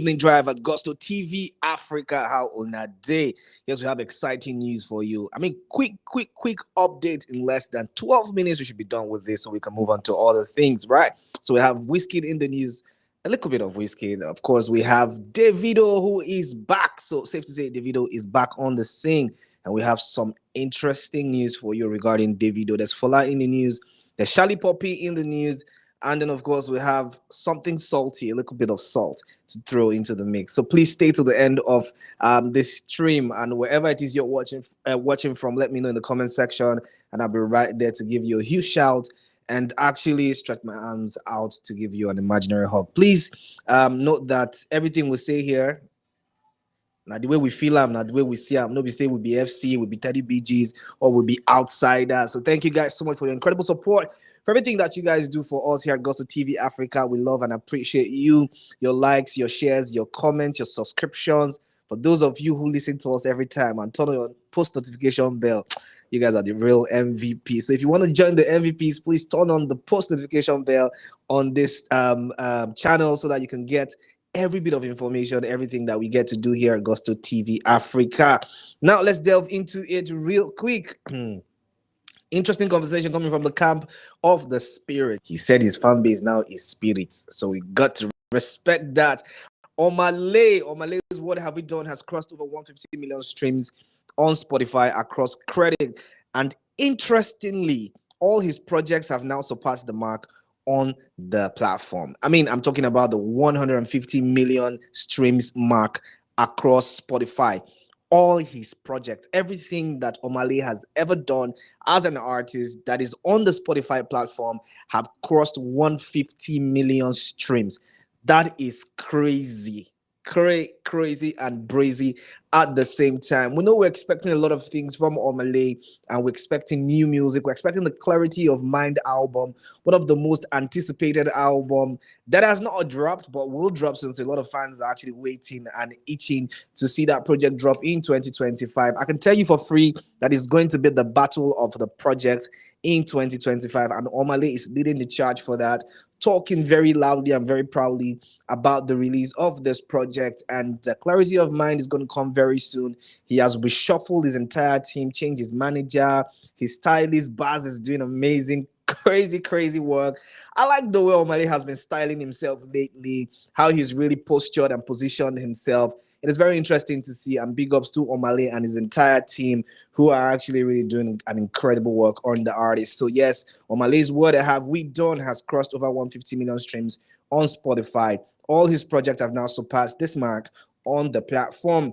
evening drive at Gusto TV Africa. How on a day? Yes, we have exciting news for you. I mean, quick update in less than 12 minutes. We should be done with this so we can move on to other things, right? So we have Whiskey in the news. A little bit of whiskey. Of course, we have Davido who is back. So safe to say Davido is back on the scene. And we have some interesting news for you regarding Davido. There's Fola in the news. There's Shallipopi in the news. And then, of course, we have something salty, a little bit of salt to throw into the mix. So please stay to the end of this stream. And wherever it is you're watching from, let me know in the comment section. And I'll be right there to give you a huge shout and actually stretch my arms out to give you an imaginary hug. Please note that everything we say here, now the way we feel them, now the way we see them, nobody say we'll be FC, we'll be Teddy BGs, or we'll be outsiders. So thank you guys so much for your incredible support, for everything that you guys do for us here at Gospel TV Africa. We love and appreciate you, your likes, your shares, your comments, your subscriptions. For those of you who listen to us every time and turn on your post notification bell, you guys are the real MVP. So if you want to join the MVPs, please turn on the post notification bell on this channel so that you can get every bit of information, everything that we get to do here at Gusto TV Africa. Now let's delve into it real quick. Interesting conversation coming from the camp of the Spirit. He said his fan base now is Spirits, so we got to respect that. Omah Lay's What Have We Done has crossed over 150 million streams on Spotify across credit, and interestingly, all his projects have now surpassed the mark on the platform. I mean, I'm talking about the 150 million streams mark across Spotify. All his projects, everything that Omah Lay has ever done as an artist that is on the Spotify platform, have crossed 150 million streams. That is crazy. Crazy and brazy at the same time. We know we're expecting a lot of things from Omah Lay, and we're expecting new music. We're expecting the Clarity of Mind album, one of the most anticipated album that has not dropped but will drop, since a lot of fans are actually waiting and itching to see that project drop in 2025. I can tell you for free that it's going to be the battle of the projects in 2025, and Omah Lay is leading the charge for that, talking very loudly and very proudly about the release of this project. And the Clarity of Mind is going to come very soon. He has reshuffled his entire team, changed his manager, his stylist. Baz is doing amazing, crazy work. I like the way Omah Lay has been styling himself lately, how he's really postured and positioned himself. It is very interesting to see, and big ups to Omah Lay and his entire team, who are actually really doing an incredible work on the artist. So yes, Omah Lay's What Have We Done has crossed over 150 million streams on Spotify. All his projects have now surpassed this mark on the platform.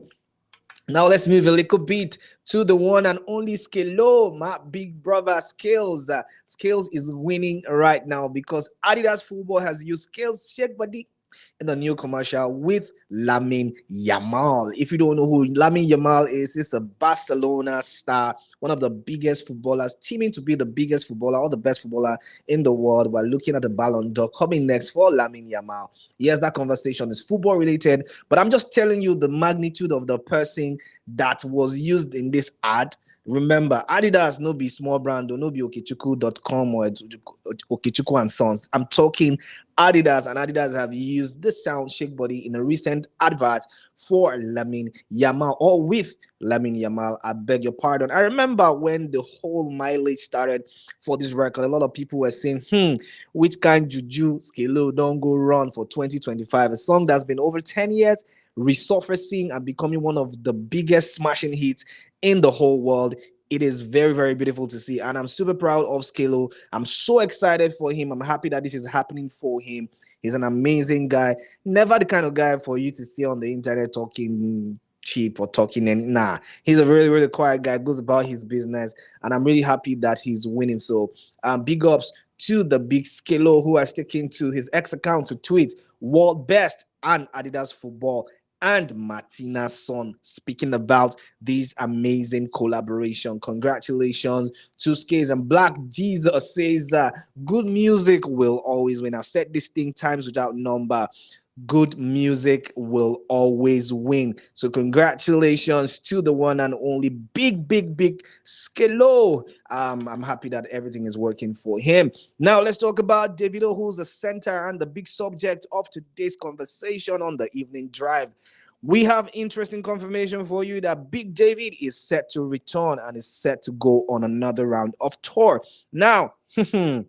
Now let's move a little bit to the one and only Skalo, my big brother Scales. Scales is winning right now because Adidas Football has used Scales Shake Body in the new commercial with Lamine Yamal. If you don't know who Lamine Yamal is, he's a Barcelona star, one of the biggest footballers, teaming to be the biggest footballer or the best footballer in the world. We're looking at the Ballon d'Or coming next for Lamine Yamal. Yes, that conversation is football related, but I'm just telling you the magnitude of the person that was used in this ad. Remember, Adidas no be small brand, no be okechukwu.com or Okechukwu and Sons. I'm talking Adidas, and Adidas have used this sound Shake Body in a recent advert for Lamine Yamal, or with Lamine Yamal. I beg your pardon. I remember when the whole mileage started for this record, a lot of people were saying, which kind juju Skalo don't go run for 2025? A song that's been over 10 years resurfacing and becoming one of the biggest smashing hits in the whole world. It is very beautiful to see, and I'm super proud of Skalo. I'm so excited for him. I'm happy that this is happening for him. He's an amazing guy. Never the kind of guy for you to see on the internet talking cheap or talking nah. He's a really quiet guy, goes about his business, and I'm really happy that he's winning. So big ups to the big Skalo, who has taken to his X account to tweet world best and Adidas Football and Martina's son, speaking about this amazing collaboration. Congratulations to Skales. And Black Jesus says, good music will always win. I've said this thing times without number. good music will always win. So congratulations to the one and only big Skalo. I'm happy that everything is working for him. Now let's talk about Davido, who's the center and the big subject of today's conversation on the evening drive. We have interesting confirmation for you that Big David is set to return and is set to go on another round of tour. Now, the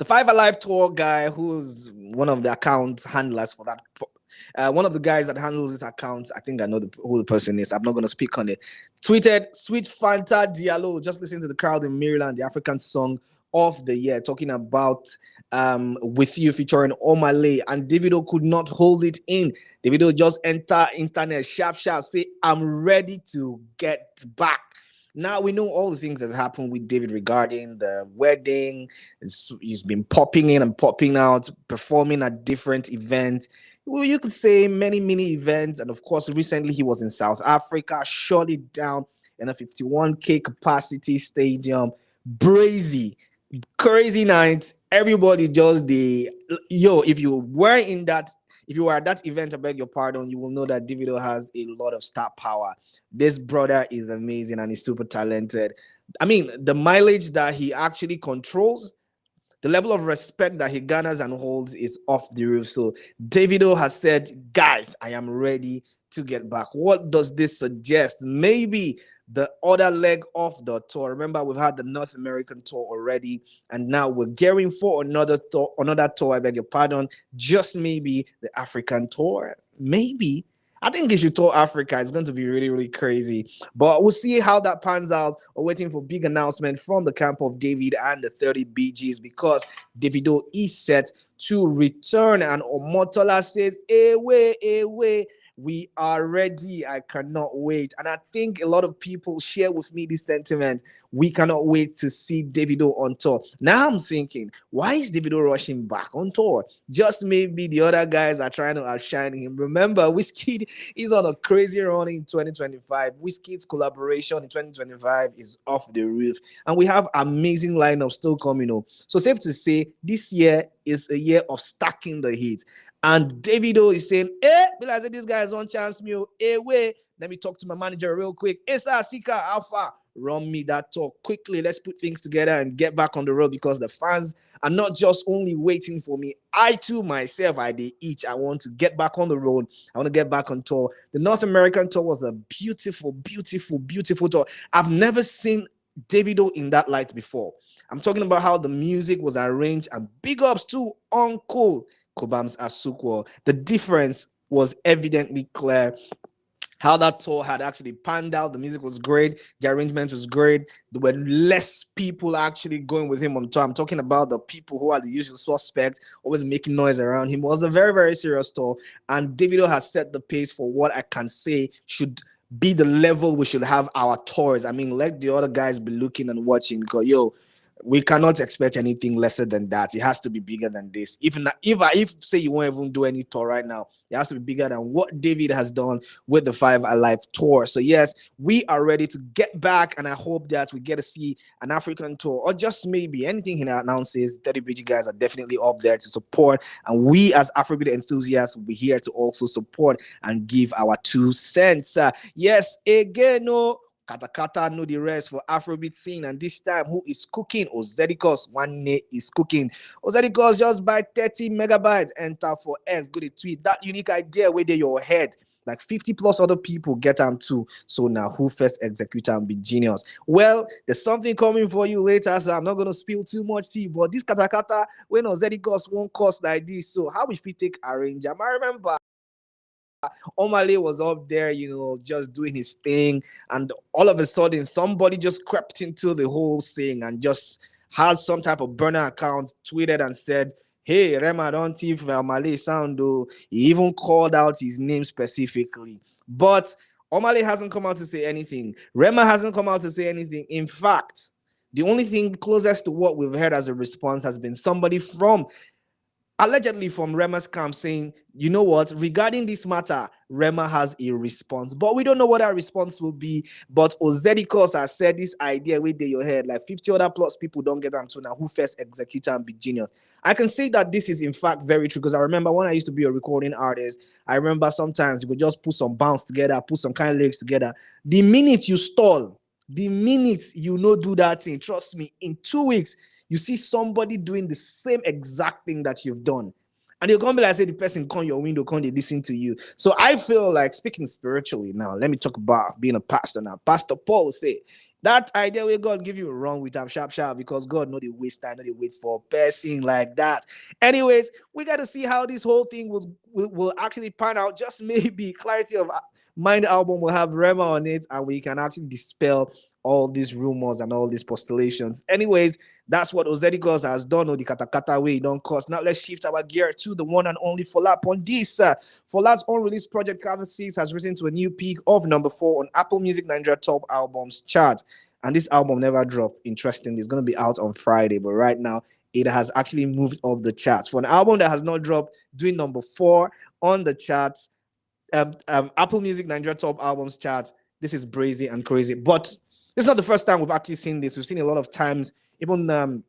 Five Alive tour guy, who's one of the account handlers for that, one of the guys that handles this account, I think I know who the person is. I'm not going to speak on it. Tweeted, "Sweet Fanta Diallo, just listen to the crowd in Maryland, the African song of the year, talking about With You featuring Omah Lay, and Davido could not hold it in. Davido just enter internet sharp, say, I'm ready to get back." Now we know all the things that happened with David regarding the wedding. He's been popping in and popping out, performing at different events. Well, you could say many events. And of course, recently he was in South Africa, shut it down in a 51K capacity stadium. Brazy, crazy night. Everybody just if you were at that event, I beg your pardon, you will know that Davido has a lot of star power. This brother is amazing and he's super talented. I mean, the mileage that he actually controls, the level of respect that he garners and holds is off the roof. So Davido has said, guys, I am ready to get back. What does this suggest? Maybe the other leg of the tour. Remember, we've had the North American tour already, and now we're gearing for another tour, I beg your pardon. Just maybe the African tour. Maybe. I think he should tour Africa. It's going to be really crazy. But we'll see how that pans out. We're waiting for big announcement from the camp of David and the 30 BGs, because Davido is set to return. And Omotola says, away. We are ready. I cannot wait. And I think a lot of people share with me this sentiment. We cannot wait to see Davido on tour. Now I'm thinking, why is Davido rushing back on tour? Just maybe the other guys are trying to outshine him. Remember, Wizkid is on a crazy run in 2025. Wizkid's collaboration in 2025 is off the roof. And we have amazing lineups still coming up. So safe to say, this year is a year of stacking the hits. And Davido is saying, I said, this guy is on chance me. Wait, let me talk to my manager real quick. Esa Sika Alpha, run me that talk quickly. Let's put things together and get back on the road, because the fans are not just only waiting for me. I too myself, I want to get back on the road. I want to get back on tour. The North American tour was a beautiful tour. I've never seen Davido in that light before. I'm talking about how the music was arranged, and big ups to Uncle Kobam's Asukwo. The difference was evidently clear. How that tour had actually panned out. The music was great. The arrangement was great. There were less people actually going with him on tour. I'm talking about the people who are the usual suspects, always making noise around him. It was a very serious tour. And Davido has set the pace for what I can say should be the level we should have our tours. I mean, let the other guys be looking and watching, because, we cannot expect anything lesser than that. It has to be bigger than this. If say you won't even do any tour right now, it has to be bigger than what David has done with the Five Alive tour. So yes, we are ready to get back, and I hope that we get to see an African tour, or just maybe anything he announces. 30 BG guys are definitely up there to support, and we as Afrobeat enthusiasts will be here to also support and give our 2 cents. Yes, again, no. Kata know the rest for Afrobeat scene, and this time who is cooking? Ozedikos one is cooking. Ozedikos just buy 30 megabytes, enter for X, go to tweet that unique idea where they your head. Like 50 plus other people get them too. So now who first execute and be genius? Well, there's something coming for you later, so I'm not gonna spill too much tea. But this kata when Ozedikos won't cost like this. So how if we take arrange? I remember Omah Lay was up there, just doing his thing, and all of a sudden somebody just crept into the whole thing and just had some type of burner account, tweeted and said, "Hey, Rema, don't thief Omah Lay sound though." He even called out his name specifically. But Omah Lay hasn't come out to say anything. Rema hasn't come out to say anything. In fact, the only thing closest to what we've heard as a response has been somebody from allegedly from Rema's camp saying, you know what, regarding this matter, Rema has a response, but we don't know what that response will be. But Ozedikos has said this idea with your head, like 50 other plus people don't get them to now who first executor and be genius. I can say that this is in fact very true because I remember when I used to be a recording artist, I remember sometimes you could just put some bounce together, put some kind of lyrics together. The minute you stall, the minute you no do that thing, trust me, in 2 weeks, you see somebody doing the same exact thing that you've done. And you're gonna be like, say the person come your window, come they listen to you. So I feel like speaking spiritually now, let me talk about being a pastor now. Pastor Paul say that idea where God give you wrong with him sharp because God know the waste time, know the wait for a person like that. Anyways, we got to see how this whole thing will actually pan out. Just maybe Clarity of Mind album will have Rema on it, and we can actually dispel all these rumors and all these postulations. Anyways, that's what Ozedikos has done on the katakata way. Don't cost. Now let's shift our gear to the one and only Fola on this. Fola's unreleased project Cover 6 has risen to a new peak of number 4 on Apple Music Nigeria Top Albums chart. And this album never dropped. Interestingly, it's going to be out on Friday, but right now it has actually moved up the charts. For an album that has not dropped, doing number 4 on the charts, Apple Music Nigeria Top Albums charts, this is brazy and crazy. But this is not the first time we've actually seen this. We've seen a lot of times, even the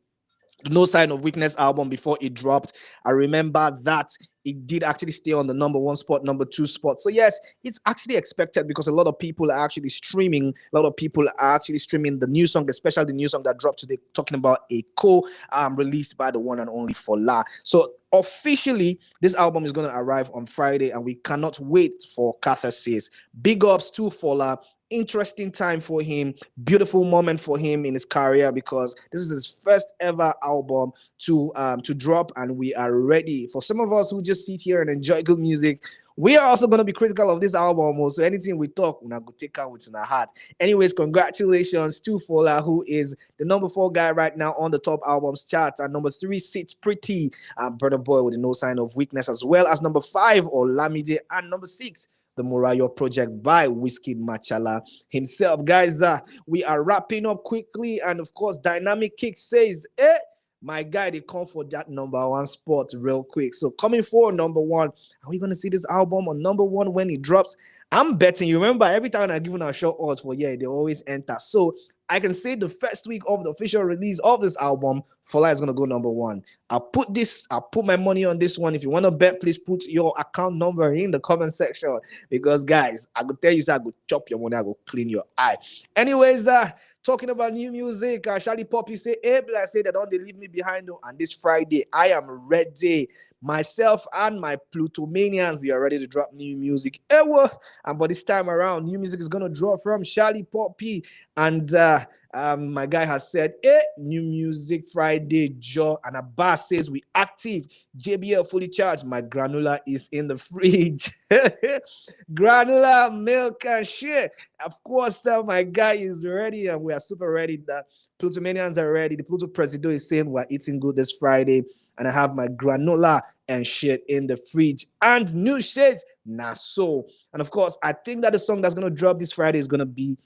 No Sign of Weakness album before it dropped. I remember that it did actually stay on the number 1 spot, number 2 spot. So yes, it's actually expected because a lot of people are actually streaming. A lot of people are actually streaming the new song, especially the new song that dropped today, talking about a released by the one and only Fola. So officially, this album is going to arrive on Friday, and we cannot wait for Catharsis. Big ups to Fola. Interesting time for him, beautiful moment for him in his career because this is his first ever album to drop, and we are ready. For some of us who just sit here and enjoy good music, we are also going to be critical of this album. So anything we talk, we're not going to take out with in our heart. Anyways, congratulations to Fola, who is the number 4 guy right now on the top albums charts, and number 3 sits Pretty, Brother Boy with No Sign of Weakness, as well as number 5 Olamide, and number 6 the Morayo Project by Wizkid Machala himself. Guys, we are wrapping up quickly. And of course, Dynamic Kick says, my guy, they come for that number 1 spot real quick. So coming for number 1, are we going to see this album on number 1 when it drops? I'm betting. You remember, every time I give a short odds for, they always enter. So I can say the first week of the official release of this album, Fola is going to go number 1. I'll put my money on this one. If you want to bet, please put your account number in the comment section. Because, guys, I could tell you, I go chop your money, I go clean your eye. Anyways, talking about new music, Shallipopi say, I say that don't they leave me behind. And this Friday, I am ready. Myself and my Plutomanians, we are ready to drop new music. And but this time around, new music is going to drop from Shallipopi. And my guy has said, new music Friday, Joe. And Abbas says, we active. JBL fully charged. My granola is in the fridge. Granola, milk, and shit. Of course, my guy is ready, and we are super ready. The Plutomanians are ready. The Pluto Presido is saying we're eating good this Friday. And I have my granola and shit in the fridge. And new shades, so. And of course, I think that the song that's going to drop this Friday is going to be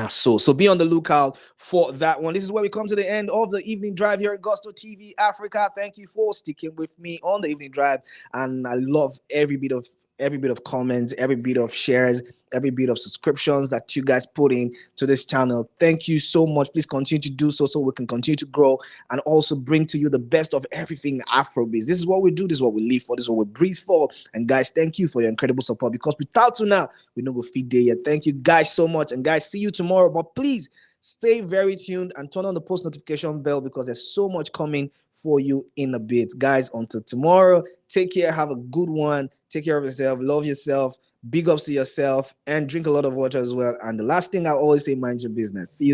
So be on the lookout for that one. This is where we come to the end of the evening drive here at Gusto TV Africa. Thank you for sticking with me on the evening drive, and I love every bit of comments, every bit of shares, every bit of subscriptions that you guys put in to this channel. Thank you so much. Please continue to do so we can continue to grow and also bring to you the best of everything Afrobeats. This is what we do. This is what we live for. This is what we breathe for. And guys, thank you for your incredible support, because without you now, we know we'll feed day yet. Thank you guys so much. And guys, see you tomorrow. But please stay very tuned and turn on the post notification bell, because there's so much coming for you in a bit. Guys, until tomorrow, take care. Have a good one. Take care of yourself. Love yourself. Big ups to yourself, and drink a lot of water as well. And the last thing I always say, mind your business. See you soon.